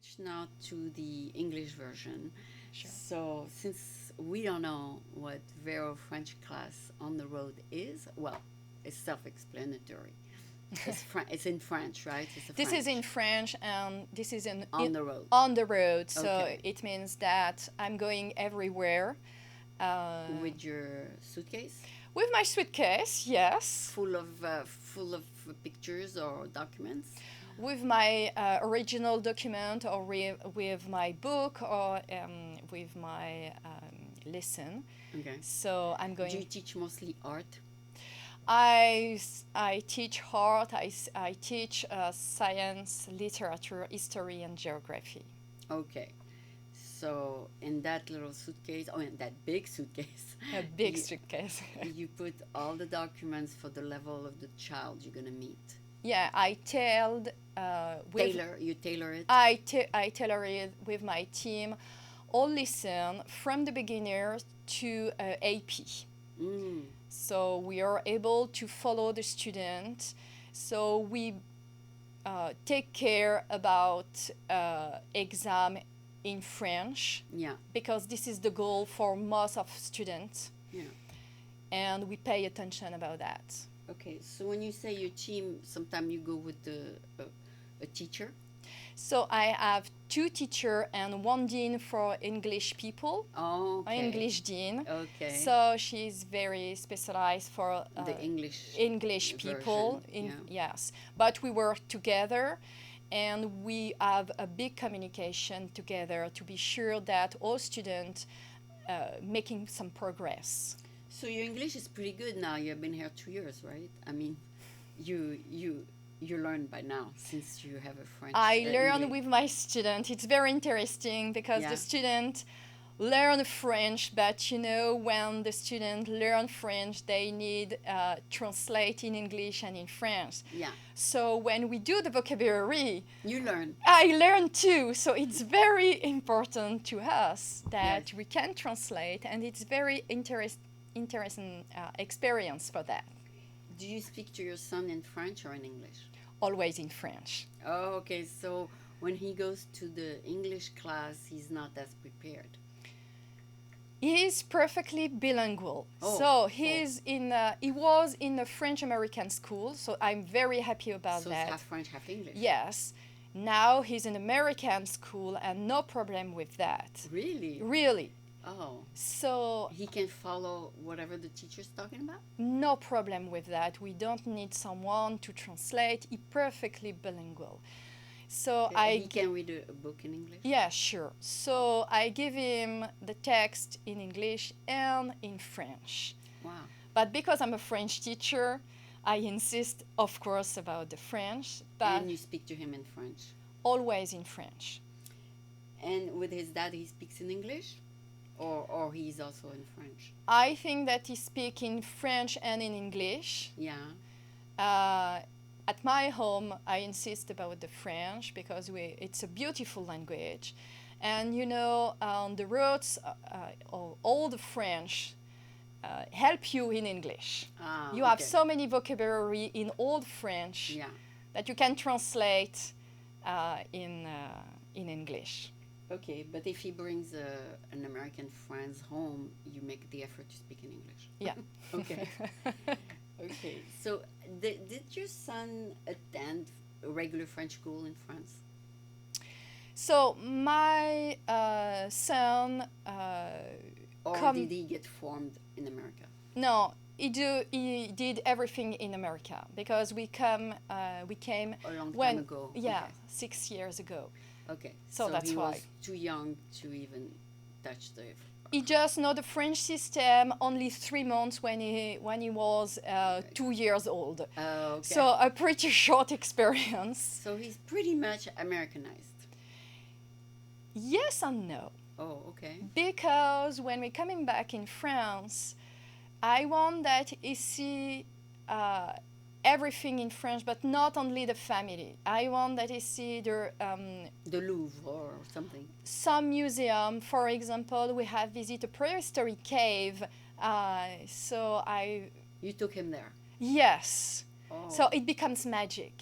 switch now to the English version. Sure. So, since we don't know what Vero French class on the road is, well, it's self-explanatory. It's in French, right? It's a This is in French French, and this is on the road. on the road. So Okay. it means that I'm going everywhere. With your suitcase With my suitcase, yes. full of pictures or documents. With my original document, or with my book, or with my lesson. Okay. So I'm Do you going. teach mostly art? I teach art, I teach science, literature, history, and geography. Okay. So in that little suitcase, oh, in that big suitcase, A big you, suitcase. you put all the documents for the level of the child you're gonna meet. Yeah, I tailored with You tailor it. I tailor it with my team, all listen from the beginner to AP. Mm, So we are able to follow the student. So we take care about exam in French, yeah, because this is the goal for most of students, yeah. and we pay attention about that. Okay. So when you say your team, sometimes you go with a teacher. So I have two teacher and one dean for English people, Oh, okay. English dean. Okay. So she's very specialized for The English people. version, Yes, but we work together, and we have a big communication together to be sure that all students making some progress. So your English is pretty good now. You've been here 2 years, right? I mean, you you you learn by now since you have a French. I learn English. with my student. It's very interesting because Yeah. the student learn French, but when the student learn French, they need translate in English and in French. Yeah. So when we do the vocabulary, You learn. I learn too. So it's very important to us that Yes. we can translate, and it's very interesting experience for that. Do you speak to your son in French or in English? Always in French. Oh, okay. So when he goes to the English class, he's not as prepared. He is perfectly bilingual. Oh, So he was in a French American school. So I'm very happy about So it's that. half French, half English. Yes. Now he's in American school, and no problem with that. Really? Really. Oh. So He can follow whatever the teacher's talking about? no problem with that. We don't need someone to translate. He perfectly bilingual. So Okay, he can read a book in English? yeah, sure. So I give him the text in English and in French. Wow. But because I'm a French teacher, I insist, of course, about the French, but And you speak to him in French. always in French. And with his dad, he speaks in English? Or he's also in French? I think that he speaks in French and in English. Yeah. At my home, I insist about the French because it's a beautiful language. And on the roads, all the French help you in English. Ah, You have okay. so many vocabulary in old French Yeah. that you can translate in English. Okay, but if he brings an American friend home, you make the effort to speak in English. Yeah. Okay. Okay. So, did your son attend a regular French school in France? So my son Or come. did he get formed in America? No, he did everything in America because we came A long time when ago. yeah, Okay. 6 years ago. Okay. So that's he why. was too young to even touch the. He just know the French system only 3 months when he was 2 years old. Okay. So a pretty short experience. So he's pretty much Americanized. Yes and no. Oh, okay. Because when we're coming back in France, I want that he see everything in French, but not only the family. I want that he see The Louvre or something. some museum. For example, we have visited a prehistoric cave. You took him there. Yes. Oh. So it becomes magic.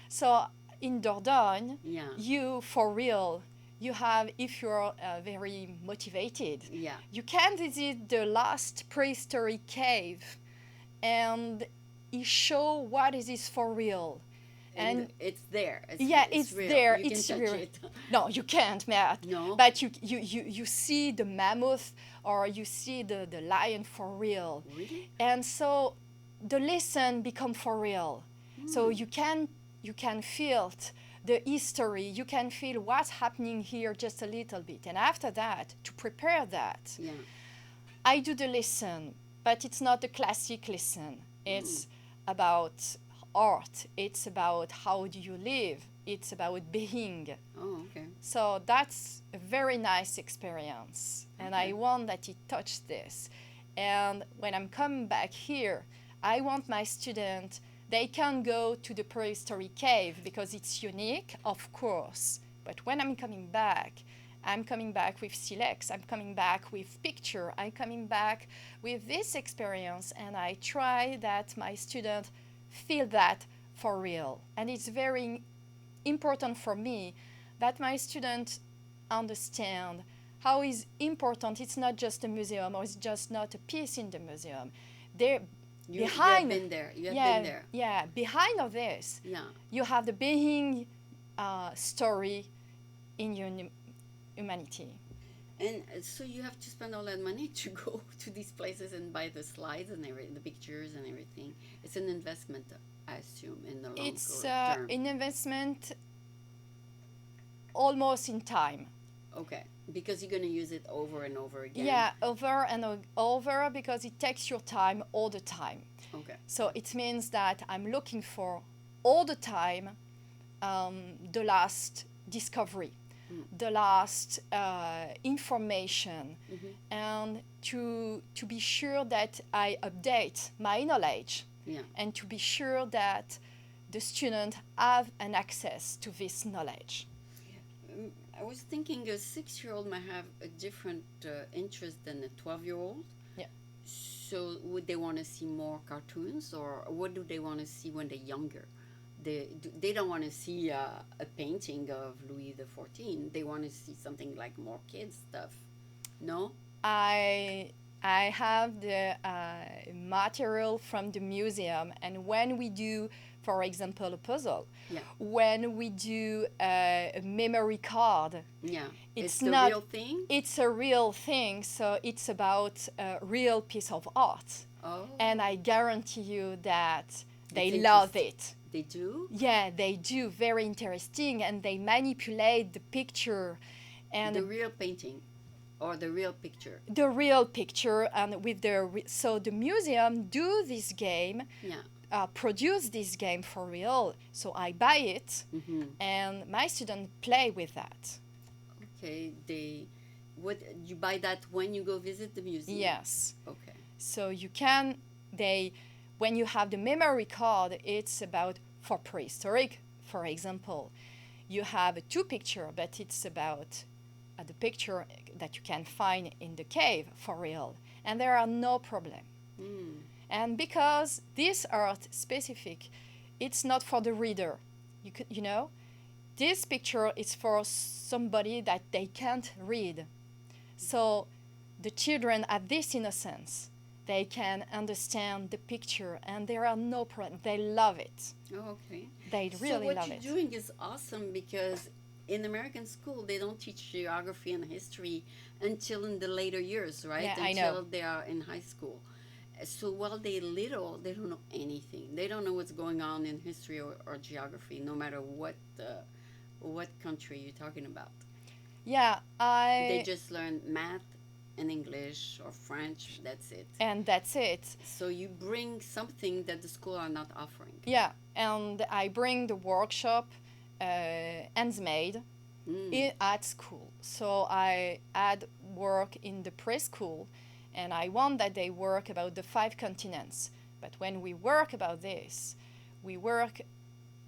So in Dordogne, Yeah. you for real you have, if you're very motivated, Yeah. you can visit the last prehistoric cave and it show what is this for real. And it's there. Yeah, it's it's real. there. You It's can touch real. it. No, you can't, Matt. No? But you see the mammoth or you see the lion for real. Really? And so the lesson become for real. So Hmm. you can feel the history, you can feel what's happening here just a little bit. And after that, to prepare that, Yeah. I do the lesson, but it's not a classic lesson. It's about art. It's about how do you live. It's about being. Oh, okay. So that's a very nice experience. And I Okay. want that it touched this. And when I'm coming back here, I want my student, they can go to the prehistoric cave because it's unique, of course. But when I'm coming back with Silex, I'm coming back with picture, I'm coming back with this experience, and I try that my student feel that for real. And it's very important for me that my students understand how is important. It's not just a museum or it's just not a piece in the museum. They're You behind. have been there. You have yeah, been there. yeah. Behind of this, Yeah. you have the being story in humanity. And so you have to spend all that money to go to these places and buy the slides and the pictures and everything. It's an investment, I assume, in the long It's term. an investment almost in time. Okay, because you're gonna use it over and over again. Yeah, over and over because it takes your time all the time. Okay. So it means that I'm looking for all the time the last discovery, the last information, and to be sure that I update my knowledge Yeah. and to be sure that the student have an access to this knowledge. I was thinking a 6-year-old might have a different interest than a 12-year-old. Yeah. So would they want to see more cartoons, or what do they want to see when they're younger? They don't want to see a painting of Louis XIV. They want to see something like more kids stuff. No? I have the material from the museum, and when we do, for example, a puzzle, Yeah. when we do a memory card, Yeah. It's the not- real thing? it's a real thing, so it's about a real piece of art. Oh. And I guarantee you that they It's love interesting. it. They do? Yeah, they do. Very interesting, and they manipulate the picture and The real painting or the real picture? the real picture, and with so the museum do this game, Yeah. produce this game for real. So I buy it, Mm-hmm. and my students play with that. Okay. What you buy that when you go visit the museum? Yes. Okay. So you can when you have the memory card, it's about for prehistoric, for example, you have two picture, but it's about the picture that you can find in the cave for real, and there are no problem. Mm. And because this art specific, it's not for the reader. You know, this picture is for somebody that they can't read. So the children have this innocence. They can understand the picture, and there are no problem. They love it. Oh, okay. They So really what love you're it. doing is awesome, because in American school they don't teach geography and history until in the later years, right? Yeah, I until know. they are in high school. So while they're little, they don't know anything. They don't know what's going on in history or geography, no matter what country you're talking about. Yeah, They just learn math and English or French. That's it. and that's it. So you bring something that the school are not offering. Yeah, and I bring the workshop handsmade at school. So I add work in the preschool, and I want that they work about the 5 continents. But when we work about this, we work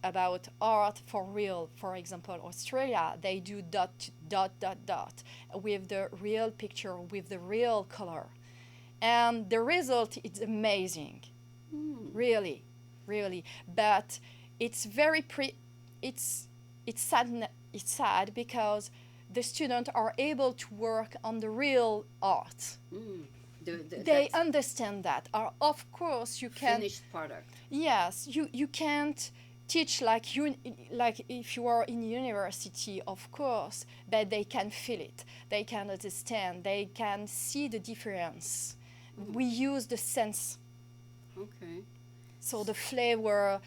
about art for real. For example, Australia, they do dot, dot, dot, dot with the real picture, with the real color. And the result is amazing. Really, really. But it's very it's sad because the students are able to work on the real art. Mm. They That's understand that. Of course, you can. finished product. Yes, you can't teach like if you are in university, of course, but they can feel it. They can understand. They can see the difference. We use the sense. Okay. So the flavor,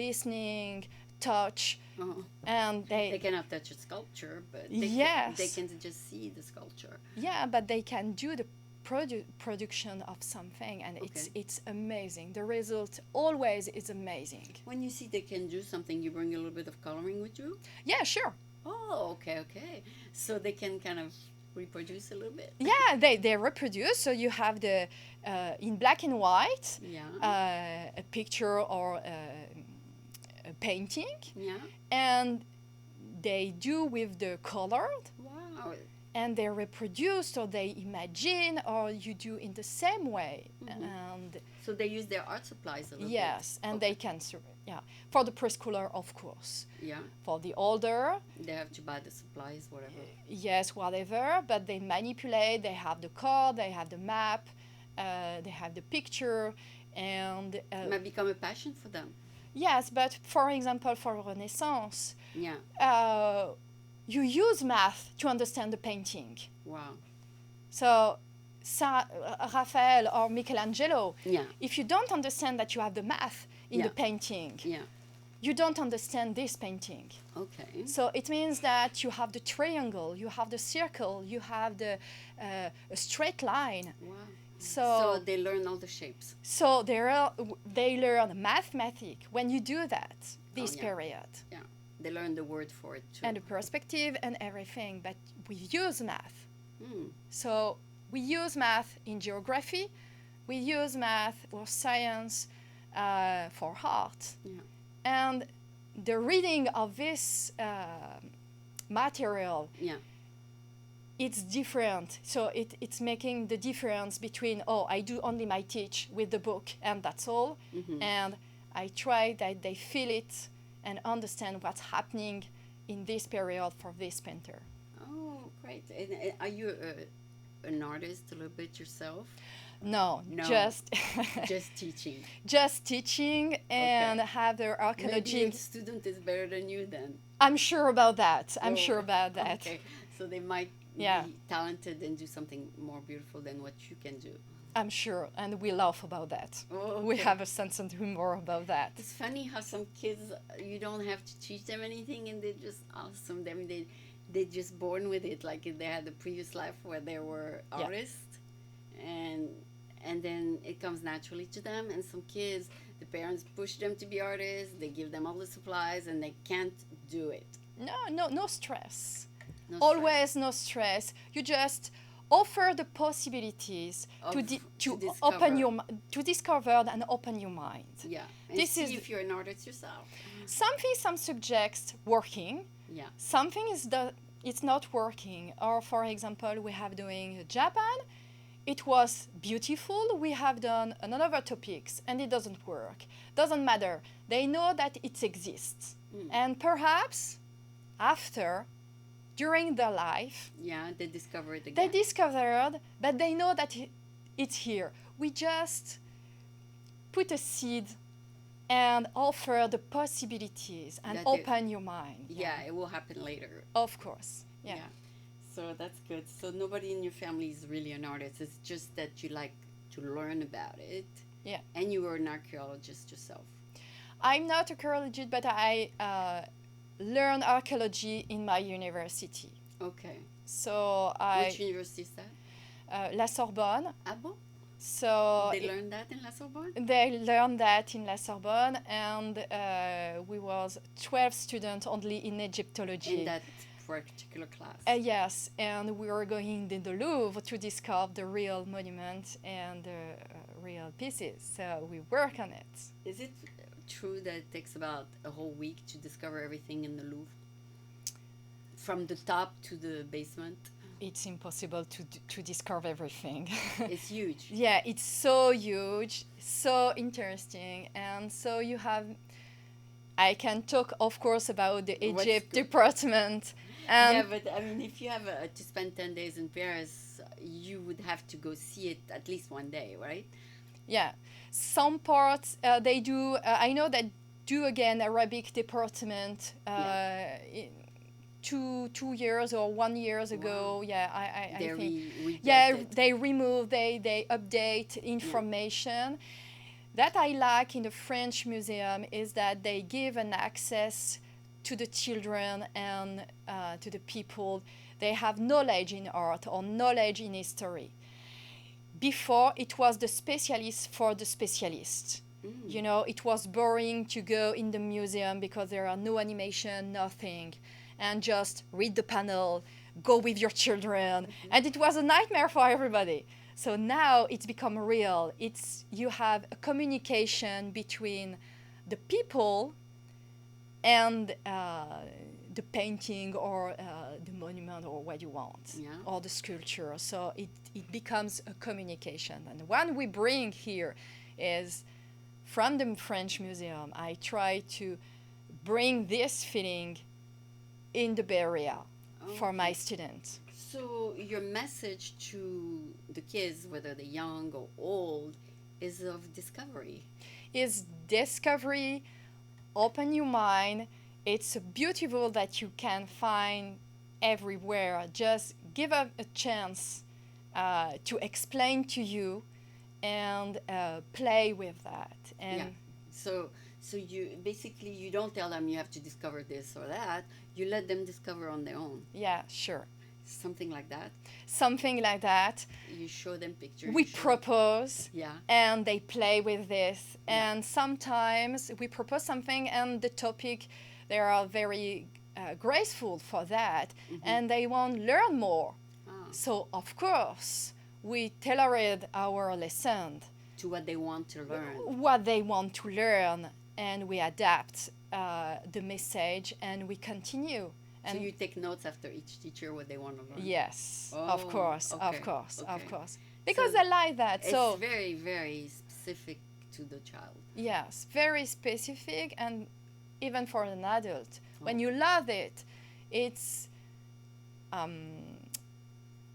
listening, touch, Uh-huh. and They cannot touch a sculpture, but Yes. they can just see the sculpture. yeah, but they can do the production of something, and Okay. it's amazing. The result always is amazing. When you see they can do something, you bring a little bit of coloring with you. Yeah, sure. Oh, okay. So they can kind of reproduce a little bit. Yeah, they reproduce. So you have the in black and white Yeah. a picture or a painting, Yeah. and they do with the colored, Wow. and they reproduce or they imagine, or you do in the same way. And So they use their art supplies a little yes, bit. and Okay. they can for the preschooler, of course. Yeah. For the older, They have to buy the supplies, whatever. yes, whatever, but they manipulate. They have the card, they have the map, they have the picture, and It might become a passion for them. yes, but for example, for Renaissance, Yeah. you use math to understand the painting. Wow. So, Raphael or Michelangelo, Yeah. if you don't understand that you have the math in Yeah. the painting, Yeah. you don't understand this painting. Okay. So it means that you have the triangle, you have the circle, you have the a straight line. Wow. So they learn all the shapes. so they learn mathematics when you do that this yeah. period, Yeah. They learn the word for it too. and the perspective and everything. But we use math. Mm. So we use math in geography, we use math or science for art. Yeah. And the reading of this material, Yeah. it's different. So it's making the difference between, oh, I do only my teach with the book and that's all. Mm-hmm. And I try that they feel it and understand what's happening in this period for this painter. Oh, great. And are you an artist a little bit yourself? No, No. just Just teaching. just teaching and Okay. have their Maybe archaeology. a student is better than you then. I'm sure about that. I'm Oh, sure about that. Okay. So they might Yeah. be talented and do something more beautiful than what you can do. I'm sure, and we laugh about that. Oh, We okay. have a sense of humor about that. It's funny how some kids, you don't have to teach them anything and they're just awesome. I mean, they're just born with it. Like they had a previous life where they were Yeah. artists, and then it comes naturally to them. And some kids, the parents push them to be artists. They give them all the supplies and they can't do it. No stress. No stress. Always no stress. You just offer the possibilities Of- to to open discover. to discover and open your mind. Yeah. And This see is- if you're an artist yourself. Some subjects working, Yeah. something it's not working. Or for example, we have doing Japan. It was beautiful. We have done another topics and it doesn't work. Doesn't matter. They know that it exists. And perhaps after, during their life, Yeah, they discover it again. they discovered, but they know that it's here. We just put a seed and offer the possibilities and That they- open your mind. Yeah, it will happen later. Of course. Yeah. So that's good. So nobody in your family is really an artist. It's just that you like to learn about it. Yeah. And you were an archaeologist yourself. I'm not archaeologist, but I learned archaeology in my university. Okay. So Which university is that? La Sorbonne. Ah bon? So They learned that in La Sorbonne? they learned that in La Sorbonne, and we was 12 students only in Egyptology. In that particular class. Yes, and we were going in the Louvre to discover the real monument and the real pieces. So we work on it. Is it true that it takes about a whole week to discover everything in the Louvre? From the top to the basement? It's impossible to discover everything. It's huge. Yeah, it's so huge, so interesting, and so you have. I can talk, of course, about the What's Egypt good? department. Yeah, And but I mean, if you have to spend 10 days in Paris, you would have to go see it at least one day, right? yeah, some parts they do. I know that do again Arabic department. Yeah. In 2 years or 1 years Wow. ago. Yeah, I They think. rebuilt Yeah, it. they remove, they update Yeah. information. That I like in the French museum is that they give an access to the children and to the people. They have knowledge in art or knowledge in history. Before, it was the specialist for the specialist. Mm. You know, it was boring to go in the museum because there are no animation, nothing, and just read the panel, go with your children, and it was a nightmare for everybody. So now it's become real. It's you have a communication between the people and the painting or the monument or what you want, Yeah. or the sculpture. So it becomes a communication. And the one we bring here is from the French Museum. I try to bring this feeling in the Bay Area for my Okay. students. So your message to the kids, whether they're young or old, is of discovery. Is discovery, open your mind. It's beautiful that you can find everywhere. Just give up a chance to explain to you and play with that. And Yeah. So you basically you don't tell them you have to discover this or that. You let them discover on their own. yeah, sure. Something like that. Something like that. You show them pictures. We You show them. propose Yeah. and they play with this. Yeah. And sometimes we propose something and the topic, they are very graceful for that and they want to learn more. Ah, So, of course, we tailored our lesson, to what they want to learn. what they want to learn, and we adapt the message and we continue. And So you take notes after each teacher what they want to learn. yes, Oh, of course, okay, of course, of okay. course. Because So I like that. It's So, very, very specific to the child. yes, very specific and even for an adult. When Oh. you love it, it's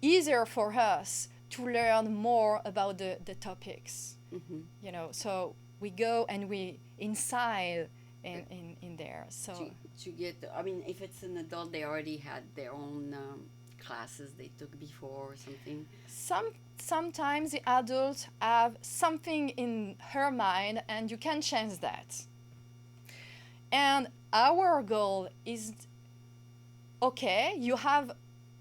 easier for us to learn more about the topics. Hmm. You know, so we go and we inside in there. So To get, I mean, if it's an adult, they already had their own classes they took before or something. sometimes the adult have something in her mind and you can change that. And our goal is okay, you have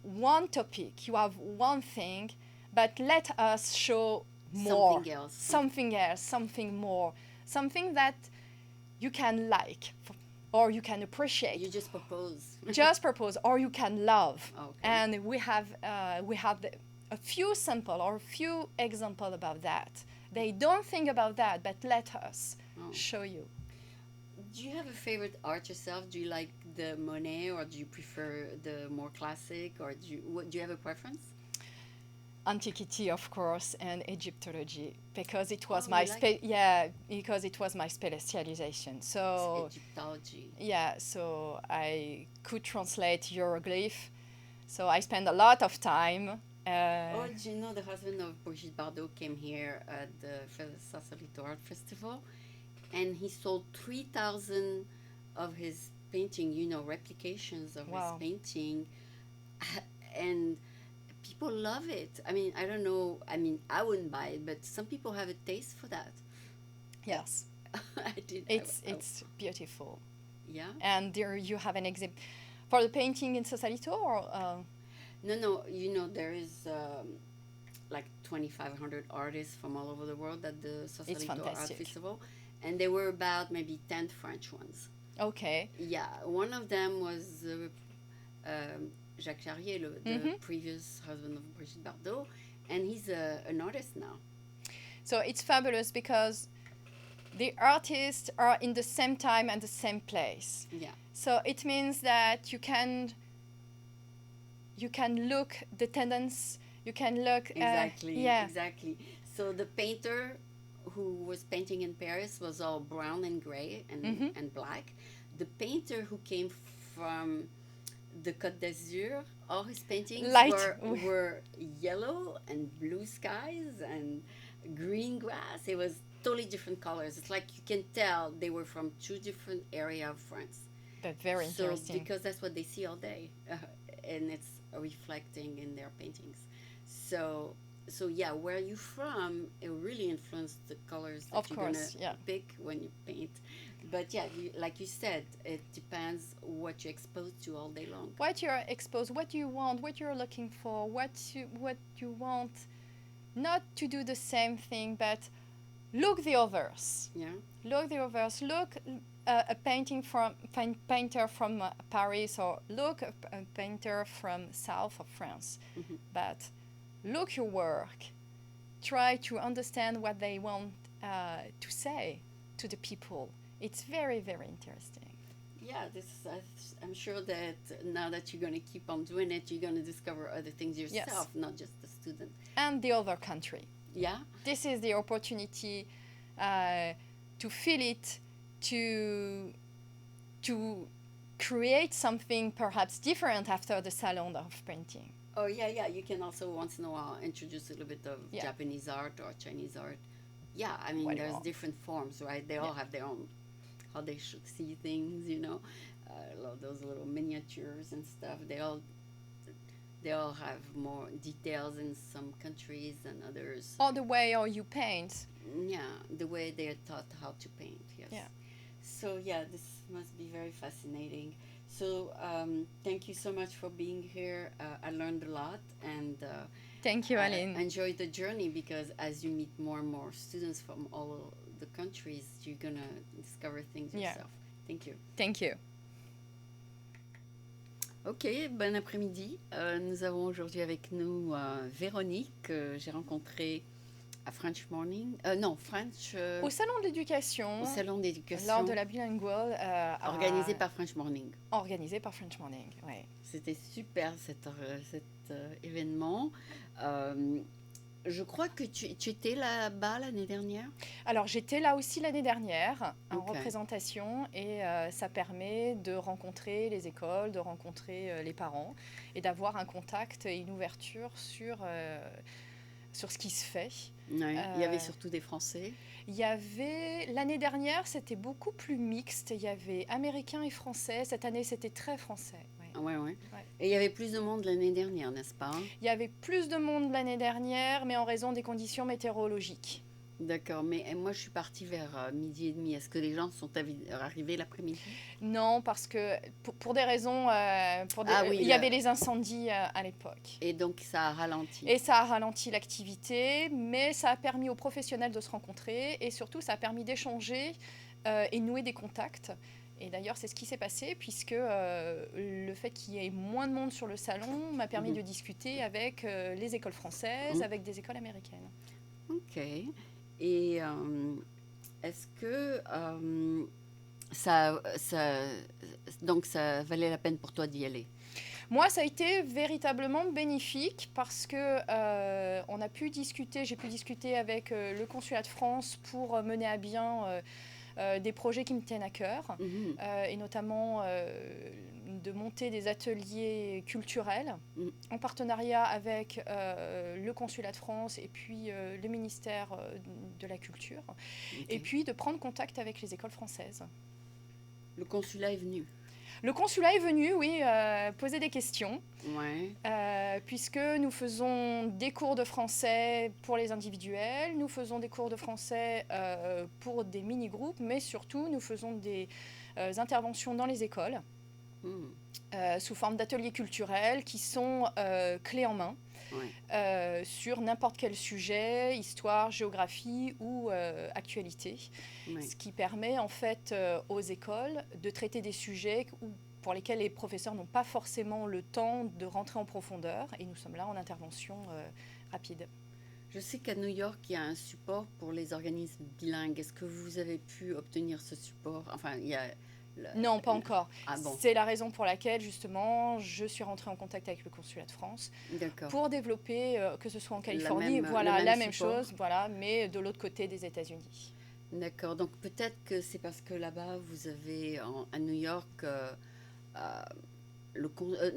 one topic, you have one thing, but let us show more. Something else. Something else, something more, something that you can like or you can appreciate. You just propose. Just propose or you can love. Okay. And we have a few sample or a few example about that. They don't think about that, but let us Oh. show you. Do you have a favorite art yourself? Do you like the Monet or do you prefer the more classic or do you have a preference? Antiquity, of course, and Egyptology, because it was Oh, my you like because it was my specialization. It's So Egyptology. yeah, so I could translate hieroglyph. So I spent a lot of time. Oh, do you know the husband of Brigitte Bardot came here at the Sausalito Art Festival, and he sold 3,000 of his painting. You know, replications of Wow. his painting, and people love it. I mean, I don't know. I mean, I wouldn't buy it, but some people have a taste for that. Yes, I did. it's beautiful. Yeah. And there you have an exhibit for the painting in Sausalito, or No. You know, there is like 2,500 artists from all over the world at the Sausalito Art fantastic. Festival, and there were about maybe 10 French ones. okay, Yeah, one of them was Jacques Charrier, the previous husband of Brigitte Bardot, and he's an artist now. so it's fabulous because the artists are in the same time and the same place. Yeah. So it means that you can look the tendency, you can look Exactly. yeah, Exactly. So the painter who was painting in Paris was all brown and gray and black. The painter who came from the Côte d'Azur, all his paintings Light. were yellow and blue skies and green grass. It was totally different colors. It's like you can tell they were from two different areas of France. That's very So interesting. because that's what they see all day, and it's reflecting in their paintings. So so yeah, where you from, it really influenced the colors that Of you're course, gonna yeah. pick when you paint. But yeah, like you said, it depends what you're exposed to all day long. What you're exposed, what you want, what you're looking for, what you want, not to do the same thing, but look the others. Yeah. Look the others. Look a painting from painter from Paris, or look a painter from south of France. Mhm. But look your work. Try to understand what they want to say to the people. It's very, very interesting. Yeah, I'm sure that now that you're going to keep on doing it, you're going to discover other things yourself, not just the student. And the other country. Yeah. This is the opportunity to feel it, to create something perhaps different after the Salon of Painting. Oh yeah, yeah. You can also once in a while introduce a little bit of Yeah. Japanese art or Chinese art. Yeah, I mean, What do you there's want? different forms, right? They all have their own how they should see things, you know. I love those little miniatures and stuff. They all have more details in some countries than others. Or the way how you paint. Yeah, the way they're taught how to paint. Yes. Yeah. So yeah, this must be very fascinating. So thank you so much for being here. I learned a lot, and Thank you, Aline. I enjoyed the journey, because as you meet more and more students from all the countries, you're gonna discover things Yeah. yourself. Thank you. Thank you. Ok, bon après-midi. Nous avons aujourd'hui avec nous Véronique, que j'ai rencontrée à French Morning. Non, French. Au Salon de l'éducation, Au salon d'éducation. lors de la bilingual, Organisé par French Morning. organisé par French Morning. Ouais. C'était super cet événement. Je crois que tu étais là-bas l'année dernière. Alors j'étais là aussi l'année dernière en Ok. représentation, et ça permet de rencontrer les écoles, de rencontrer les parents, et d'avoir un contact et une ouverture sur ce qui se fait. Ouais, il y avait surtout des Français. Il y avait, l'année dernière, c'était beaucoup plus mixte. Il y avait Américains et Français. Cette année, c'était très français. Ouais. Ouais, ouais. Ouais. Et il y avait plus de monde l'année dernière, n'est-ce pas? Il y avait plus de monde l'année dernière, mais en raison des conditions météorologiques. D'accord, mais moi je suis partie vers midi et demi. Est-ce que les gens sont arrivés l'après-midi? Non, parce que pour des raisons, oui, il y avait les incendies à l'époque. Et donc ça a ralenti. Et ça a ralenti l'activité, mais ça a permis aux professionnels de se rencontrer, et surtout ça a permis d'échanger et nouer des contacts. Et d'ailleurs, c'est ce qui s'est passé, puisque le fait qu'il y ait moins de monde sur le salon m'a permis Mhm. de discuter avec les écoles françaises, Mhm. avec des écoles américaines. Ok. Et est-ce que donc ça valait la peine pour toi d'y aller? Moi, ça a été véritablement bénéfique, parce que j'ai pu discuter avec le consulat de France pour mener à bien des projets qui me tiennent à cœur, Mhm. et notamment de monter des ateliers culturels Mhm. en partenariat avec le consulat de France et puis le ministère de la Culture, Ok. et puis de prendre contact avec les écoles françaises. Le consulat est venu. Le consulat est venu, oui, poser des questions, Ouais. puisque nous faisons des cours de français pour les individuels, nous faisons des cours de français pour des mini-groupes, mais surtout nous faisons des interventions dans les écoles Hmm. sous forme d'ateliers culturels qui sont clés en main Ouais. sur n'importe quel sujet, histoire, géographie ou actualité. Ouais. Ce qui permet en fait aux écoles de traiter des sujets pour lesquels les professeurs n'ont pas forcément le temps de rentrer en profondeur, et nous sommes là en intervention rapide. Je sais qu'à New York, il y a un support pour les organismes bilingues. Est-ce que vous avez pu obtenir ce support? Enfin, il y a... Non, pas encore. Ah bon, C'est la raison pour laquelle justement je suis rentrée en contact avec le consulat de France d'accord. pour développer, que ce soit en Californie, même- voilà, le la même même support. chose, voilà, mais de l'autre côté des États-Unis. D'accord, donc peut-être que c'est parce que là-bas, vous avez, à New York,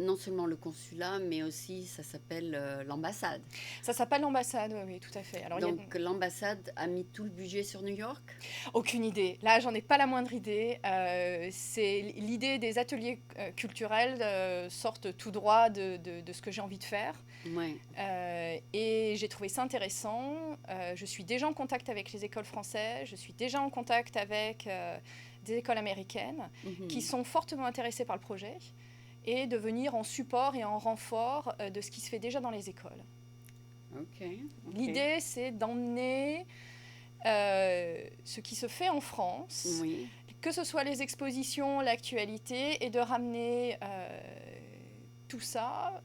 non seulement le consulat, mais aussi ça s'appelle l'ambassade. Ça s'appelle l'ambassade, oui, oui, tout à fait. Alors, Donc l'ambassade a mis tout le budget sur New York? aucune idée. Là, j'en ai pas la moindre idée. C'est l'idée des ateliers culturels sortent tout droit de ce que j'ai envie de faire. Ouais. Et j'ai trouvé ça intéressant. Je suis déjà en contact avec les écoles françaises, je suis déjà en contact avec des écoles américaines qui sont fortement intéressées par le projet et de venir en support et en renfort de ce qui se fait déjà dans les écoles. Ok. L'idée, c'est d'emmener ce qui se fait en France, Oui. que ce soit les expositions, l'actualité, et de ramener tout ça,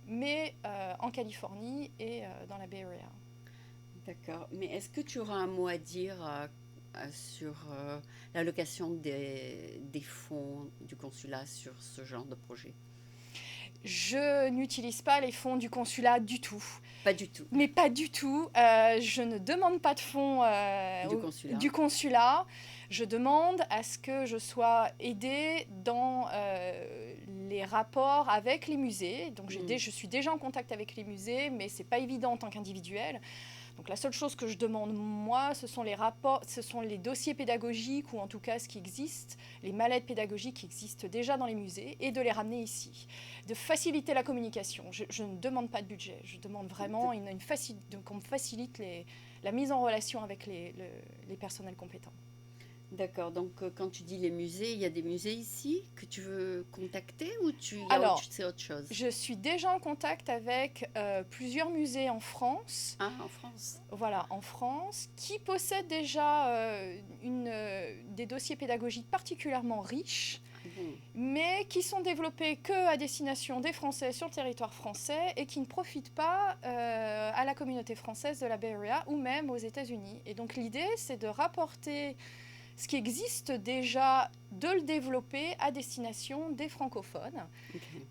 mais en Californie et dans la Bay Area. D'accord. Mais est-ce que tu auras un mot à dire sur l'allocation des fonds du consulat sur ce genre de projet? Je n'utilise pas les fonds du consulat du tout. Pas du tout. Mais pas du tout. Je ne demande pas de fonds du consulat. Je demande à ce que je sois aidée dans les rapports avec les musées. Donc je suis déjà en contact avec les musées, mais ce n'est pas évident en tant qu'individuel. Donc la seule chose que je demande, moi, ce sont les rapports, ce sont les dossiers pédagogiques, ou en tout cas ce qui existe, les mallettes pédagogiques qui existent déjà dans les musées, et de les ramener ici. De faciliter la communication. Je ne demande pas de budget, je demande vraiment qu'on me facilite la mise en relation avec les personnels compétents. D'accord, donc quand tu dis les musées, il y a des musées ici que tu veux contacter ou c'est autre chose? Je suis déjà en contact avec plusieurs musées en France. Ah, en France. Voilà, en France, qui possèdent déjà des dossiers pédagogiques particulièrement riches, mais qui sont développés que à destination des Français sur le territoire français et qui ne profitent pas à la communauté française de la Bay Area ou même aux États-Unis. Et donc l'idée, c'est de rapporter ce qui existe déjà, de le développer à destination des francophones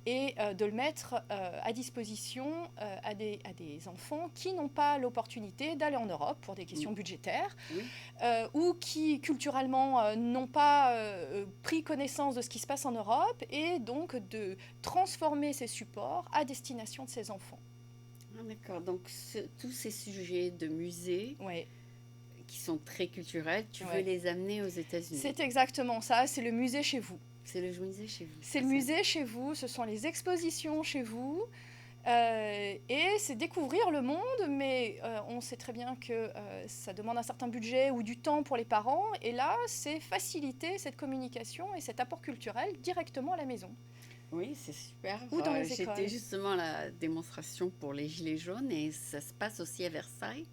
et de le mettre à disposition à des enfants qui n'ont pas l'opportunité d'aller en Europe pour des questions budgétaires ou qui culturellement n'ont pas pris connaissance de ce qui se passe en Europe et donc de transformer ces supports à destination de ces enfants. Ah, d'accord, donc tous ces sujets de musées qui sont très culturels, tu veux les amener aux États-Unis? C'est exactement ça, c'est le musée chez vous. C'est le musée chez vous. C'est le musée chez vous, ce sont les expositions chez vous. Et c'est découvrir le monde, mais on sait très bien que ça demande un certain budget ou du temps pour les parents. Et là, c'est faciliter cette communication et cet apport culturel directement à la maison. Oui, c'est super. Ou dans les écoles. J'étais justement à la démonstration pour les Gilets jaunes et ça se passe aussi à Versailles.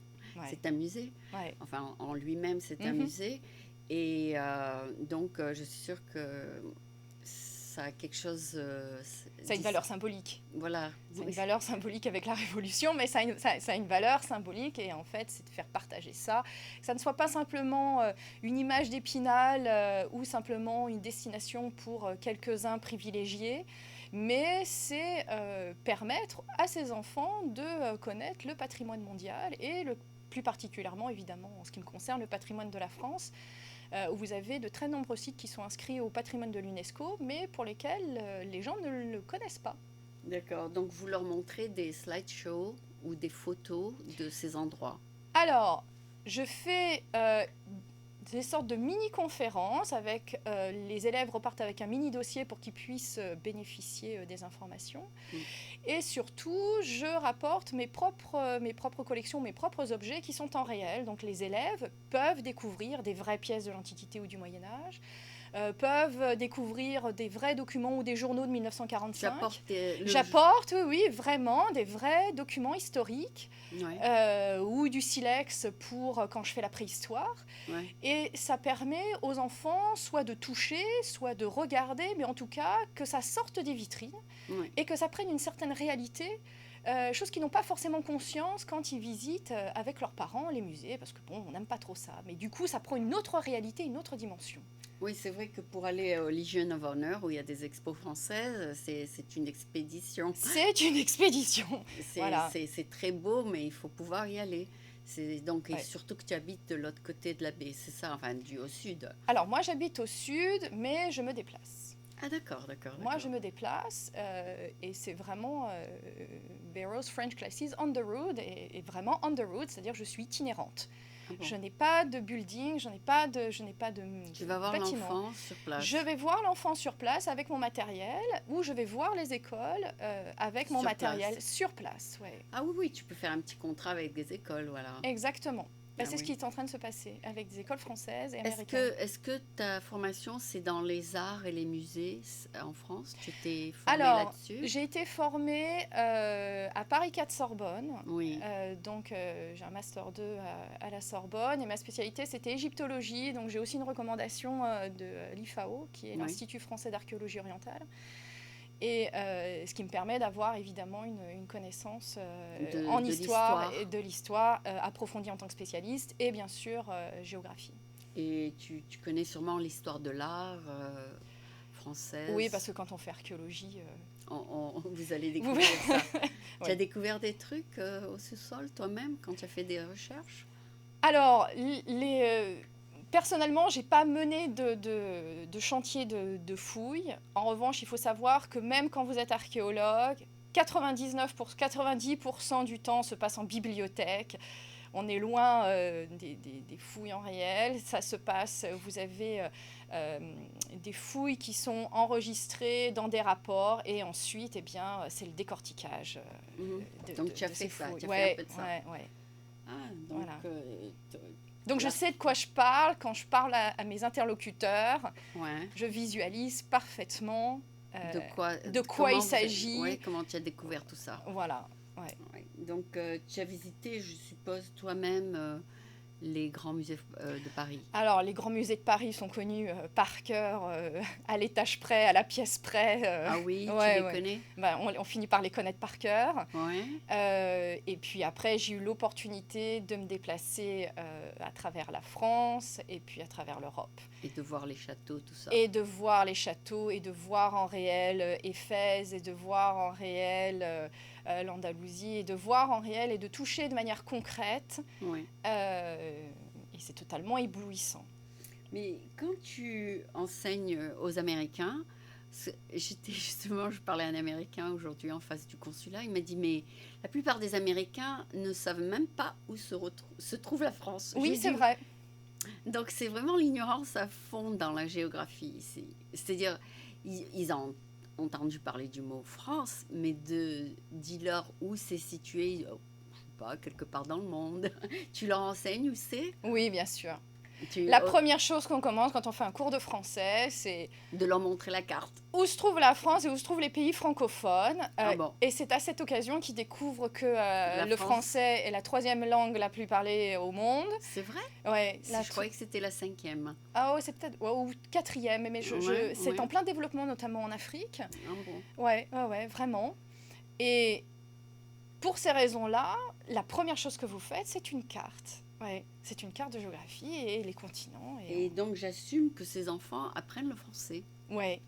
C'est un musée. Enfin, en lui-même, c'est un musée. Et donc, je suis sûre que ça a quelque chose... ça a une valeur symbolique. Voilà. C'est une valeur symbolique avec la Révolution, mais ça a une valeur symbolique et en fait, c'est de faire partager ça. Que ça ne soit pas simplement une image d'Épinal ou simplement une destination pour quelques-uns privilégiés, mais c'est permettre à ces enfants de connaître le patrimoine mondial et plus particulièrement, évidemment, en ce qui me concerne, le patrimoine de la France, où vous avez de très nombreux sites qui sont inscrits au patrimoine de l'UNESCO, mais pour lesquels les gens ne le connaissent pas. D'accord, donc vous leur montrez des slideshows ou des photos de ces endroits? Alors, je fais des sortes de mini-conférences avec les élèves repartent avec un mini-dossier pour qu'ils puissent bénéficier des informations. Et surtout, je rapporte mes propres collections, mes propres objets qui sont en réel. Donc les élèves peuvent découvrir des vraies pièces de l'Antiquité ou du Moyen-Âge, peuvent découvrir des vrais documents ou des journaux de 1945. J'apporte, oui, vraiment, des vrais documents historiques ou du silex pour quand je fais la préhistoire. Et ça permet aux enfants soit de toucher, soit de regarder, mais en tout cas que ça sorte des vitrines et que ça prenne une certaine réalité. Chose qu'ils n'ont pas forcément conscience quand ils visitent avec leurs parents les musées, parce que bon, on n'aime pas trop ça. Mais du coup, ça prend une autre réalité, une autre dimension. Oui, c'est vrai que pour aller au Legion of Honor, où il y a des expos françaises, c'est une expédition. C'est une expédition. Voilà. C'est très beau, mais il faut pouvoir y aller. Donc, et surtout que tu habites de l'autre côté de la baie, c'est ça, enfin, au sud. Alors, moi, j'habite au sud, mais je me déplace. Ah, d'accord, d'accord, Moi, je d'accord. me déplace et c'est vraiment Barrows French Classes on the road et vraiment on the road, c'est-à-dire je suis itinérante. Ah bon. Je n'ai pas de building, je n'ai pas de Tu vas voir bâtiment. l'enfant sur Je place. vais voir l'enfant sur place avec mon matériel ou je vais voir les écoles avec mon Sur place. matériel sur place. Ouais. Ah oui, oui, tu peux faire un petit contrat avec des écoles, voilà. Exactement. Ah C'est ce oui. qui est en train de se passer avec des écoles françaises et Est-ce américaines. que ta formation, c'est dans les arts et les musées en France? Tu t'es formée Alors, là-dessus? j'ai été formée à Paris 4 Sorbonne. Oui, Donc, j'ai un master 2 à la Sorbonne et ma spécialité, c'était égyptologie. Donc, j'ai aussi une recommandation de l'IFAO, qui est oui. l'Institut français d'archéologie orientale. Et ce qui me permet d'avoir évidemment une connaissance en De histoire l'histoire. et de l'histoire approfondie en tant que spécialiste et bien sûr géographie. Et tu connais sûrement l'histoire de l'art française. Oui, parce que quand on fait archéologie, Vous allez vous... découvrir ça. Tu as Oui. découvert des trucs au sous-sol toi-même quand tu as fait des recherches? Alors, personnellement, j'ai pas mené de chantier de fouilles. En revanche, il faut savoir que même quand vous êtes archéologue, 90% du temps se passe en bibliothèque. On est loin des fouilles en réel. Ça se passe, vous avez des fouilles qui sont enregistrées dans des rapports et ensuite, eh bien, c'est le décortiquage Donc tu as de fait ces ça, fouilles. tu as fait un peu de ça. Ouais. Ah, donc Voilà. t- Donc je là- sais de quoi je parle quand je parle à mes interlocuteurs. ouais. Je visualise parfaitement De quoi, de quoi comment il vous avez- s'agit. ouais, comment tu as découvert tout ça? Voilà. Ouais. Ouais. Donc tu as visité, je suppose, toi-même les grands musées de Paris. Alors, les grands musées de Paris sont connus par cœur, à l'étage près, à la pièce près. Ah oui, tu Ouais, les ouais. connais? Ben, on finit par les connaître par cœur. Ouais. Et puis après, j'ai eu l'opportunité de me déplacer à travers la France et puis à travers l'Europe. Et de voir les châteaux, tout ça. Et de voir les châteaux et de voir en réel Éphèse et de voir en réel l'Andalousie et de voir en réel et de toucher de manière concrète. Ouais. Et c'est totalement éblouissant. Mais quand tu enseignes aux Américains, je parlais à un Américain aujourd'hui en face du consulat, il m'a dit, mais la plupart des Américains ne savent même pas où se trouve la France. Oui, J'ai c'est dit, vrai. donc c'est vraiment l'ignorance à fond dans la géographie ici. C'est-à-dire, ils ont entendu parler du mot France, mais dis-leur où c'est situé, je sais pas, quelque part dans le monde. Tu leur enseignes où c'est? Oui, bien sûr. Tu- La oh, première chose qu'on commence quand on fait un cours de français, c'est de leur montrer la carte. où se trouve la France et où se trouvent les pays francophones. Ah bon. Et c'est à cette occasion qu'ils découvrent que le France. français est la troisième langue la plus parlée au monde. C'est vrai? Ouais, Je croyais que c'était la 5e. Ah ouais, c'est peut-être ou quatrième, mais Ouais, c'est ouais. en plein développement, notamment en Afrique. Ah bon. Ouais, vraiment. Et pour ces raisons-là, la première chose que vous faites, c'est une carte. Ouais, c'est une carte de géographie et les continents. Et donc j'assume que ces enfants apprennent le français. Ouais.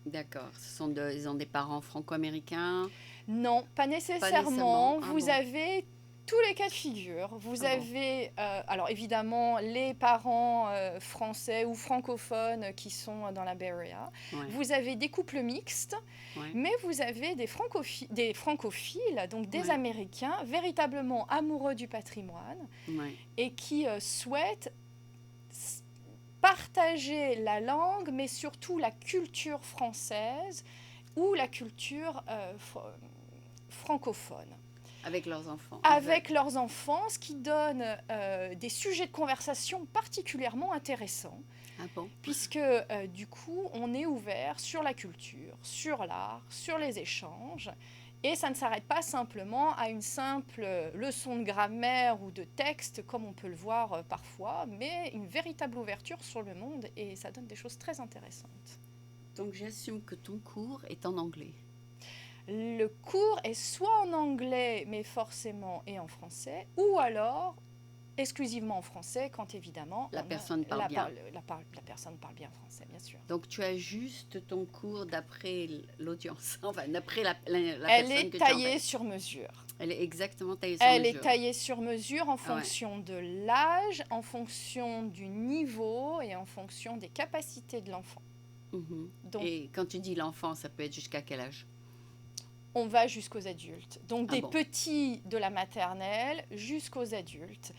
D'accord. Ils ont des parents franco-américains. Non, pas nécessairement. Ah Vous bon. avez tous les cas de figure. Vous Ah bon. avez, alors évidemment, les parents français ou francophones qui sont dans la Bay Area. Ouais. Vous avez des couples mixtes, Ouais. mais vous avez des francophiles, donc des Ouais. Américains véritablement amoureux du patrimoine Ouais. et qui souhaitent partager la langue, mais surtout la culture française ou la culture francophone. Avec leurs enfants. Avec leurs enfants, ce qui donne des sujets de conversation particulièrement intéressants, Ah bon. puisque du coup, on est ouvert sur la culture, sur l'art, sur les échanges, et ça ne s'arrête pas simplement à une simple leçon de grammaire ou de texte, comme on peut le voir parfois, mais une véritable ouverture sur le monde, et ça donne des choses très intéressantes. Donc j'assume que ton cours est en anglais. Le cours est soit en anglais, mais forcément et en français, ou alors exclusivement en français, quand évidemment La personne parle bien. La personne parle bien français, bien sûr. Donc tu ajustes ton cours d'après l'audience, enfin d'après la Elle personne est que taillée tu sur mesure. Elle est exactement taillée sur Elle mesure. est taillée sur mesure en Ah ouais. fonction de l'âge, en fonction du niveau et en fonction des capacités de l'enfant. Mhm. Donc, Et quand tu dis l'enfant, ça peut être jusqu'à quel âge? on va jusqu'aux adultes. Donc, Ah des bon. petits de la maternelle jusqu'aux adultes.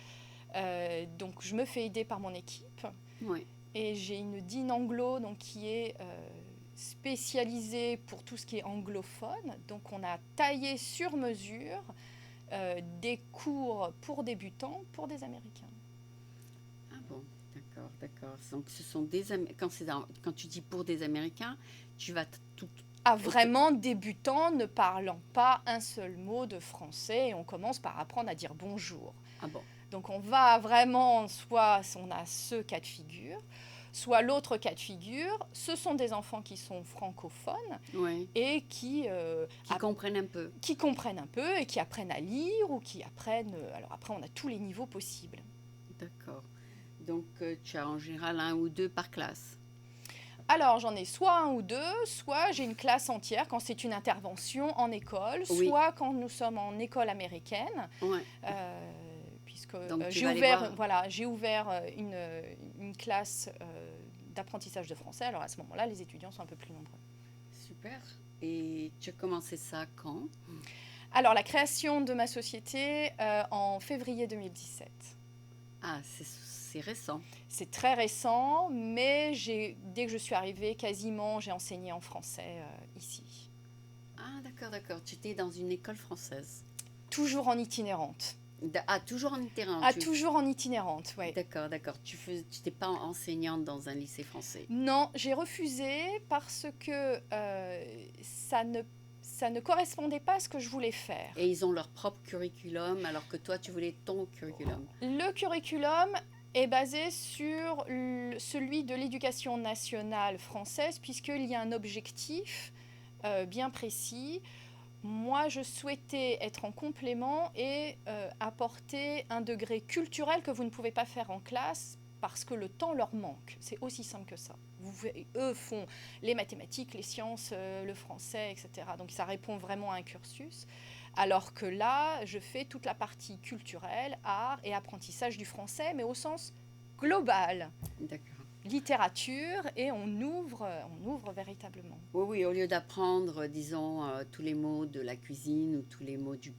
Donc, je me fais aider par mon équipe. Oui. Et j'ai une DIN anglo donc, qui est spécialisée pour tout ce qui est anglophone. Donc, on a taillé sur mesure des cours pour débutants pour des Américains. Ah bon, d'accord, d'accord. Donc ce sont quand tu dis pour des Américains, tu vas tout. À vraiment débutants ne parlant pas un seul mot de français et on commence par apprendre à dire bonjour. Ah bon. Donc on va vraiment, soit on a ce cas de figure, soit l'autre cas de figure, ce sont des enfants qui sont francophones Oui. et qui Comprennent un peu. qui comprennent un peu et qui apprennent à lire ou qui apprennent... alors après, on a tous les niveaux possibles. D'accord. Donc tu as en général un ou deux par classe. Alors, j'en ai soit un ou deux, soit j'ai une classe entière quand c'est une intervention en école, Oui. soit quand nous sommes en école américaine. Ouais. Puisque Donc, j'ai ouvert une classe d'apprentissage de français. Alors à ce moment-là, les étudiants sont un peu plus nombreux. Super. Et tu as commencé ça quand? Alors la création de ma société en février 2017. Ah, c'est récent. C'est très récent, mais dès que je suis arrivée, quasiment, j'ai enseigné en français ici. Ah, d'accord, d'accord. Tu étais dans une école française. Toujours en itinérante. Toujours en itinérante. Toujours en itinérante, oui. D'accord, d'accord. Tu n'étais pas enseignante dans un lycée français? Non, j'ai refusé parce que ça ne correspondait pas à ce que je voulais faire. Et ils ont leur propre curriculum, alors que toi, tu voulais ton curriculum. Le curriculum est basé sur celui de l'éducation nationale française, puisqu'il y a un objectif bien précis. Moi, je souhaitais être en complément et apporter un degré culturel que vous ne pouvez pas faire en classe parce que le temps leur manque. C'est aussi simple que ça. Eux font les mathématiques, les sciences, le français, etc. Donc ça répond vraiment à un cursus. Alors que là, je fais toute la partie culturelle, art et apprentissage du français, mais au sens global. D'accord. Littérature, et on ouvre véritablement. Oui, oui, au lieu d'apprendre, disons, tous les mots de la cuisine ou tous les mots du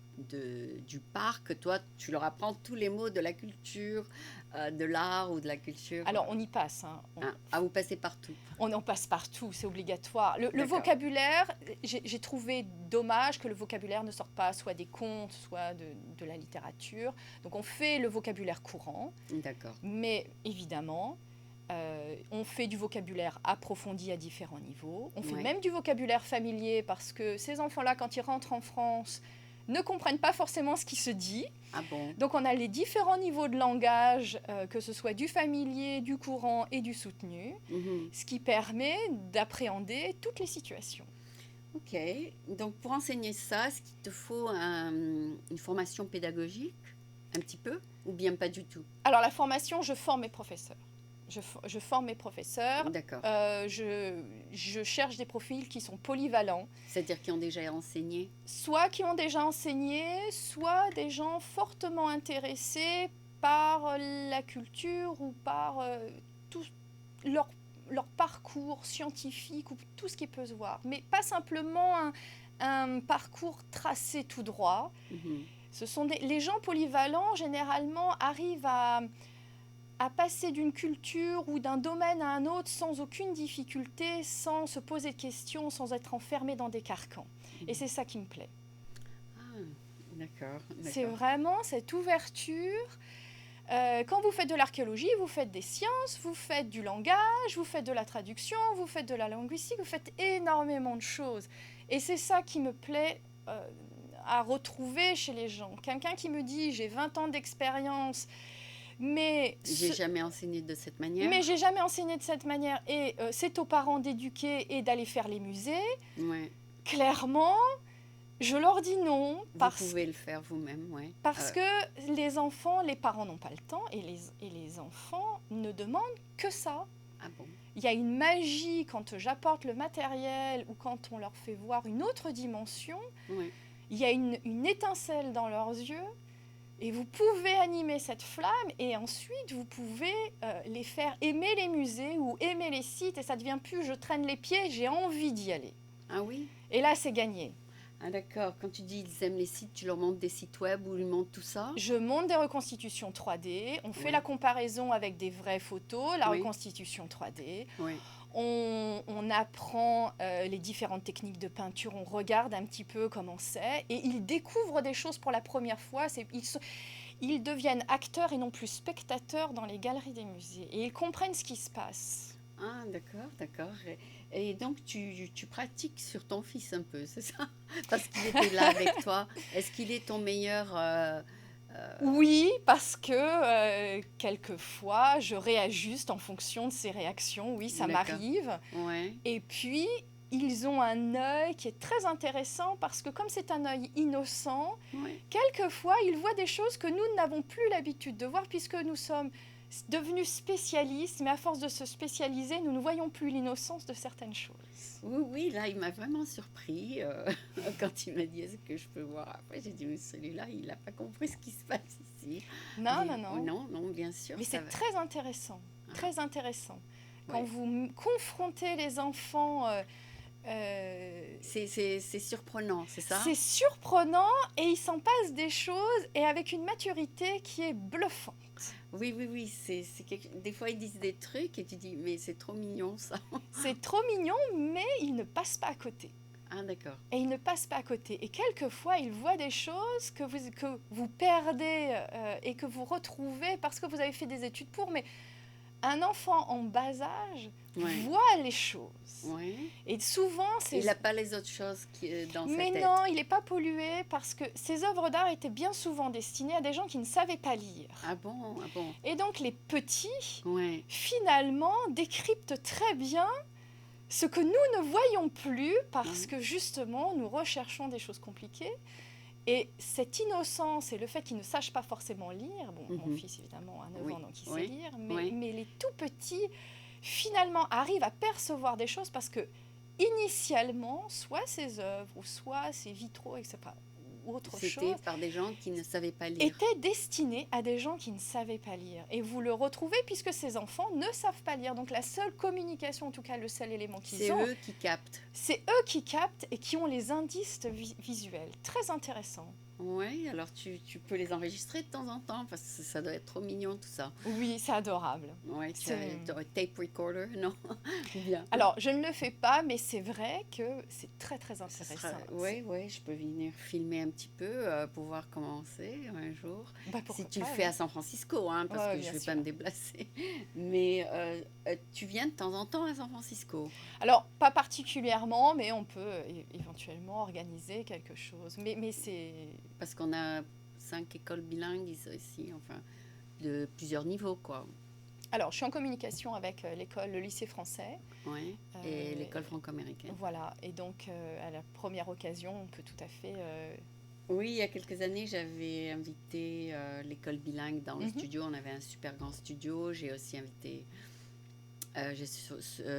parc, toi, tu leur apprends tous les mots de la culture, de l'art ou de la culture. Alors, on y passe. Hein. Vous passez partout. On en passe partout, c'est obligatoire. Le vocabulaire, j'ai trouvé dommage que le vocabulaire ne sorte pas soit des contes, soit de la littérature. Donc, on fait le vocabulaire courant. D'accord. Mais évidemment... on fait du vocabulaire approfondi à différents niveaux. On fait même du vocabulaire familier parce que ces enfants-là, quand ils rentrent en France, ne comprennent pas forcément ce qui se dit. Ah bon? Donc on a les différents niveaux de langage, que ce soit du familier, du courant et du soutenu, ce qui permet d'appréhender toutes les situations. Ok. Donc pour enseigner ça, est-ce qu'il te faut une formation pédagogique, un petit peu, ou bien pas du tout? Alors la formation, je forme mes professeurs. Je forme mes professeurs. D'accord. Je cherche des profils qui sont polyvalents. C'est-à-dire qui ont déjà enseigné? Soit qui ont déjà enseigné, soit des gens fortement intéressés par la culture ou par tout leur parcours scientifique ou tout ce qui peut se voir. Mais pas simplement un parcours tracé tout droit. Ce sont les gens polyvalents, généralement, arrivent à passer d'une culture ou d'un domaine à un autre sans aucune difficulté, sans se poser de questions, sans être enfermé dans des carcans. Et c'est ça qui me plaît. Ah, d'accord. C'est vraiment cette ouverture. Quand vous faites de l'archéologie, vous faites des sciences, vous faites du langage, vous faites de la traduction, vous faites de la linguistique, vous faites énormément de choses. Et c'est ça qui me plaît à retrouver chez les gens. Quelqu'un qui me dit « j'ai 20 ans d'expérience », mais j'ai jamais enseigné de cette manière. Mais j'ai jamais enseigné de cette manière. Et c'est aux parents d'éduquer et d'aller faire les musées. Ouais. Clairement, je leur dis non. Vous pouvez le faire vous-même, ouais. Parce que les parents n'ont pas le temps et les enfants ne demandent que ça. Ah bon? Il y a une magie quand j'apporte le matériel ou quand on leur fait voir une autre dimension. Ouais. Il y a une étincelle dans leurs yeux. Et vous pouvez animer cette flamme et ensuite vous pouvez les faire aimer les musées ou aimer les sites et ça devient plus je traîne les pieds, j'ai envie d'y aller. Ah oui? Et là, c'est gagné. Ah d'accord. Quand tu dis ils aiment les sites, tu leur montres des sites web où ils montrent tout ça? Je monte des reconstitutions 3D, on fait Oui. la comparaison avec des vraies photos, la Oui. reconstitution 3D. Oui. On apprend les différentes techniques de peinture, on regarde un petit peu comment c'est et ils découvrent des choses pour la première fois. Ils deviennent acteurs et non plus spectateurs dans les galeries des musées et ils comprennent ce qui se passe. Ah d'accord, d'accord. Et donc tu pratiques sur ton fils un peu, c'est ça? Parce qu'il était là avec toi. Est-ce qu'il est ton meilleur Oui, parce que quelquefois, je réajuste en fonction de ses réactions. Oui, ça D'accord. m'arrive. Ouais. Et puis, ils ont un œil qui est très intéressant parce que comme c'est un œil innocent, Ouais. quelquefois, ils voient des choses que nous n'avons plus l'habitude de voir puisque nous sommes devenus spécialistes, mais à force de se spécialiser, nous ne voyons plus l'innocence de certaines choses. Oui, oui, là, il m'a vraiment surpris quand il m'a dit est-ce que je peux voir. Après, j'ai dit mais celui-là, il n'a pas compris ce qui se passe ici. Non, Mais- non, oh, non. non, non, bien sûr. Mais ça c'est va. très intéressant, Ah. très intéressant. Quand Ouais. vous confrontez les enfants, C'est surprenant, c'est ça? c'est surprenant et il s'en passe des choses et avec une maturité qui est bluffante. Oui, oui, oui. Des fois, ils disent des trucs et tu dis mais c'est trop mignon ça. C'est trop mignon, mais il ne passe pas à côté. Ah d'accord. Et il ne passe pas à côté. Et quelquefois, il voit des choses que vous perdez et que vous retrouvez parce que vous avez fait des études pour. Mais un enfant en bas âge Ouais. voit les choses. Ouais. Et souvent, c'est... Il n'a pas les autres choses dans sa Mais tête. non, il n'est pas pollué parce que ces œuvres d'art étaient bien souvent destinées à des gens qui ne savaient pas lire. Ah bon, ah bon. Et donc les petits, Ouais. finalement, décryptent très bien ce que nous ne voyons plus parce Mhm. que justement, nous recherchons des choses compliquées. Et cette innocence et le fait qu'ils ne sachent pas forcément lire, bon, mon Mhm. fils évidemment a 9 Oui, ans donc il sait oui, lire, oui. mais les tout petits finalement arrivent à percevoir des choses parce que initialement, soit ces œuvres ou soit ces vitraux, etc., ou autre C'était chose, par des gens qui ne savaient pas lire. étaient destinés à des gens qui ne savaient pas lire. Et vous le retrouvez puisque ces enfants ne savent pas lire. Donc la seule communication, en tout cas le seul élément qu'ils C'est ont, eux qui captent. c'est eux qui captent et qui ont les indices visuels. Très intéressant. Oui, alors tu peux les enregistrer de temps en temps parce que ça doit être trop mignon tout ça. Oui, c'est adorable. Ouais, tu C'est- as un tape recorder, non? Bien. Alors, je ne le fais pas, mais c'est vrai que c'est très, très Ça intéressant. sera... Oui, oui, je peux venir filmer un petit peu pour voir comment c'est un jour. Bah, pourquoi Si tu le pas, fais oui. à San Francisco, hein, parce Ouais, que je bien ne vais sûr. pas me déplacer. Mais tu viens de temps en temps à San Francisco. Alors, pas particulièrement, mais on peut éventuellement organiser quelque chose. Mais c'est... Parce qu'on a 5 écoles bilingues ici, enfin, de plusieurs niveaux, quoi. Alors, je suis en communication avec le lycée français. Ouais. Et Euh, l'école franco-américaine. Voilà, et donc à la première occasion, on peut tout à fait... Oui, il y a quelques années, j'avais invité l'école bilingue dans le Mhm. studio. On avait un super grand studio. J'ai aussi invité... j'ai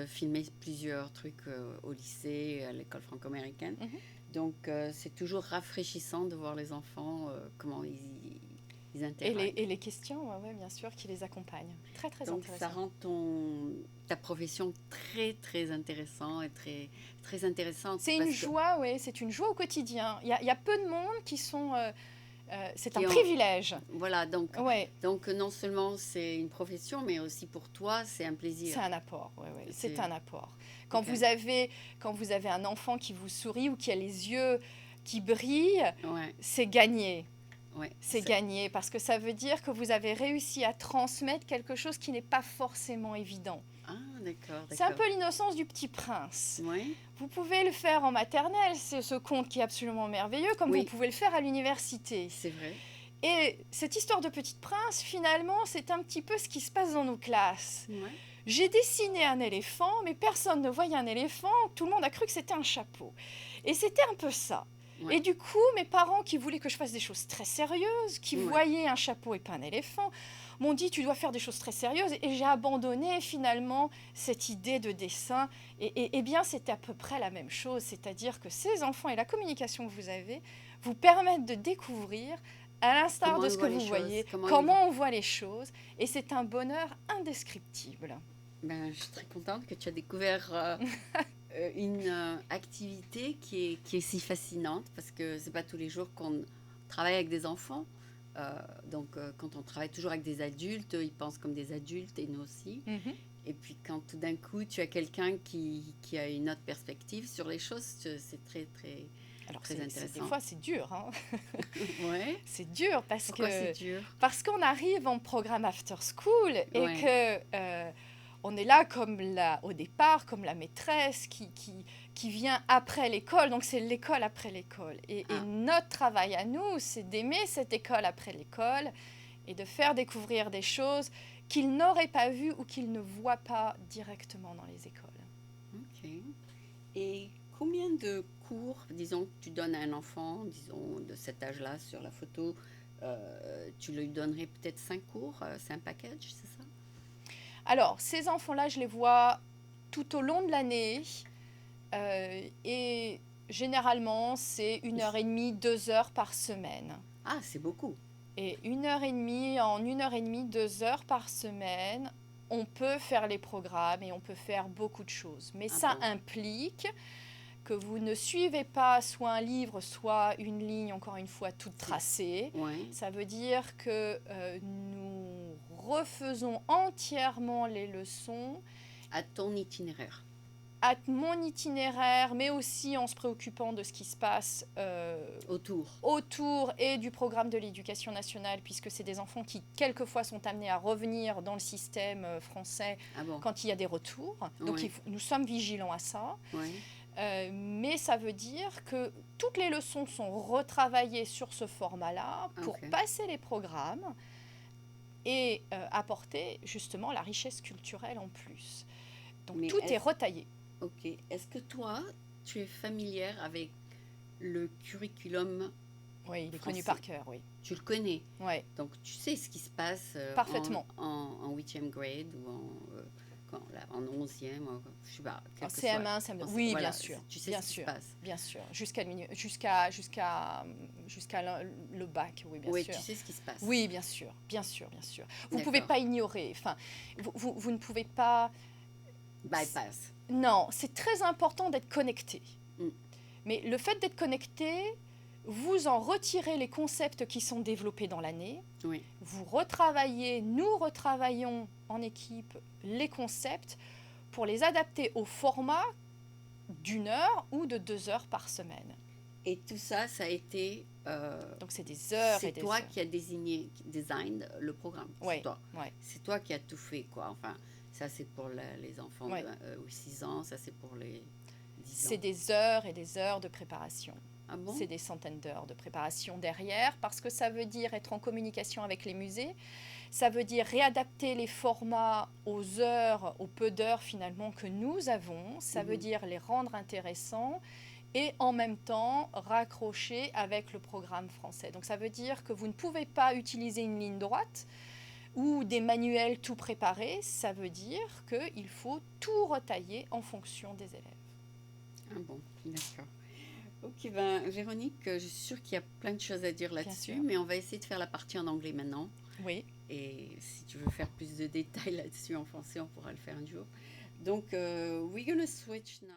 filmé plusieurs trucs au lycée, à l'école franco-américaine. Mhm. Donc, c'est toujours rafraîchissant de voir les enfants, comment ils Et interagissent. les questions, ouais, bien sûr, qui les accompagnent. Très, très Donc, ça intéressant. rend ta profession très, très intéressante et très, très intéressante. C'est une parce que- joie, oui, c'est une joie au quotidien. Il y a peu de monde qui sont... c'est un Qui ont- privilège. Voilà, donc Ouais, non seulement c'est une profession, mais aussi pour toi, c'est un plaisir. c'est un apport. Ouais, c'est C'est- un apport. Quand, Ok. vous avez un enfant qui vous sourit ou qui a les yeux qui brillent, Ouais, c'est gagné. ouais. C'est gagné parce que ça veut dire que vous avez réussi à transmettre quelque chose qui n'est pas forcément évident. Ah, d'accord, C'est un d'accord. peu l'innocence du petit prince. Ouais, Vous pouvez le faire en maternelle, c'est ce conte qui est absolument merveilleux, comme Oui. vous pouvez le faire à l'université. c'est vrai. Et cette histoire de Petit Prince, finalement, c'est un petit peu ce qui se passe dans nos classes. Ouais. J'ai dessiné un éléphant, mais personne ne voyait un éléphant, tout le monde a cru que c'était un chapeau. Et c'était un peu ça. Ouais. Et du coup, mes parents qui voulaient que je fasse des choses très sérieuses, qui Ouais. voyaient un chapeau et pas un éléphant, m'ont dit tu dois faire des choses très sérieuses. Et j'ai abandonné finalement cette idée de dessin. Et bien, c'était à peu près la même chose. C'est-à-dire que ces enfants et la communication que vous avez vous permettent de découvrir à l'instar Comment de ils ce que voient les vous choses, voyez, comment ils comment on voit les choses, et c'est un bonheur indescriptible. Ben, je suis très contente que tu as découvert une activité qui est si fascinante parce que c'est pas tous les jours qu'on travaille avec des enfants. Quand on travaille toujours avec des adultes, ils pensent comme des adultes et nous aussi. Mhm. Et puis quand tout d'un coup tu as quelqu'un qui a une autre perspective sur les choses, c'est très très Alors très des intéressant. fois c'est dur, hein. Ouais. C'est dur Pourquoi c'est dur? parce qu'on arrive en programme after school et Ouais. que on est là comme au départ comme la maîtresse qui vient après l'école, donc c'est l'école après l'école. Et Ah. notre travail à nous, c'est d'aimer cette école après l'école et de faire découvrir des choses qu'ils n'auraient pas vues ou qu'ils ne voient pas directement dans les écoles. Ok. Et combien de cours, disons, que tu donnes à un enfant, disons, de cet âge-là sur la photo, tu lui donnerais peut-être 5 cours, c'est un package, c'est ça? Alors, ces enfants-là, je les vois tout au long de l'année et généralement, c'est 1 heure et demie, 2 heures par semaine. Ah, c'est beaucoup. Et 1 heure et demie, en 1 heure et demie, 2 heures par semaine, on peut faire les programmes et on peut faire beaucoup de choses. Mais Ah ça bon? implique que vous ne suivez pas soit un livre, soit une ligne, encore une fois, toute tracée. Ouais. Ça veut dire que nous refaisons entièrement les leçons À ton itinéraire. à mon itinéraire, mais aussi en se préoccupant de ce qui se passe autour et du programme de l'éducation nationale, puisque c'est des enfants qui, quelquefois, sont amenés à revenir dans le système français Ah bon? quand il y a des retours. Donc, Ouais. nous sommes vigilants à ça. Ouais. Mais ça veut dire que toutes les leçons sont retravaillées sur ce format-là pour Ok. passer les programmes et apporter justement la richesse culturelle en plus. Donc Mais tout est retaillé. Ok. Est-ce que toi, tu es familière avec le curriculum Oui, il est connu français? par cœur, oui. Tu le connais. Ouais, Donc tu sais ce qui se passe parfaitement. en 8e grade ou en 11e, je sais pas, En quel que soit. CM1, CM2. Oui, Voilà, bien sûr. tu sais Bien ce qui se sûr. passe. Bien sûr. Jusqu'à le bac, oui, bien Oui, sûr. tu sais ce qui se passe. Oui, bien sûr. Bien sûr, bien sûr. Vous ne D'accord. pouvez pas ignorer. Enfin, vous ne pouvez pas... Bypass. Non, c'est très important d'être connecté. Mm. Mais le fait d'être connecté, vous en retirez les concepts qui sont développés dans l'année. Oui. Vous retravaillez, nous retravaillons en équipe les concepts pour les adapter au format d'1 heure ou de 2 heures par semaine. Et tout ça, ça a été. Donc c'est des heures et des heures. C'est toi qui as design le programme. Ouais, C'est toi. ouais. C'est toi qui as tout fait, quoi. Enfin, ça c'est pour les enfants Ouais. de 6 ans, ça c'est pour les 10 ans. C'est des heures et des heures de préparation. Ah bon? C'est des centaines d'heures de préparation derrière, parce que ça veut dire être en communication avec les musées, ça veut dire réadapter les formats aux heures, aux peu d'heures finalement que nous avons, ça veut dire les rendre intéressants et en même temps raccrocher avec le programme français. Donc ça veut dire que vous ne pouvez pas utiliser une ligne droite ou des manuels tout préparés, ça veut dire qu'il faut tout retailler en fonction des élèves. Ah bon, d'accord. Ok, ben Véronique, je suis sûre qu'il y a plein de choses à dire là-dessus, sûr. mais on va essayer de faire la partie en anglais maintenant. Oui. Et si tu veux faire plus de détails là-dessus en français, on pourra le faire un jour. Donc, we're gonna switch now.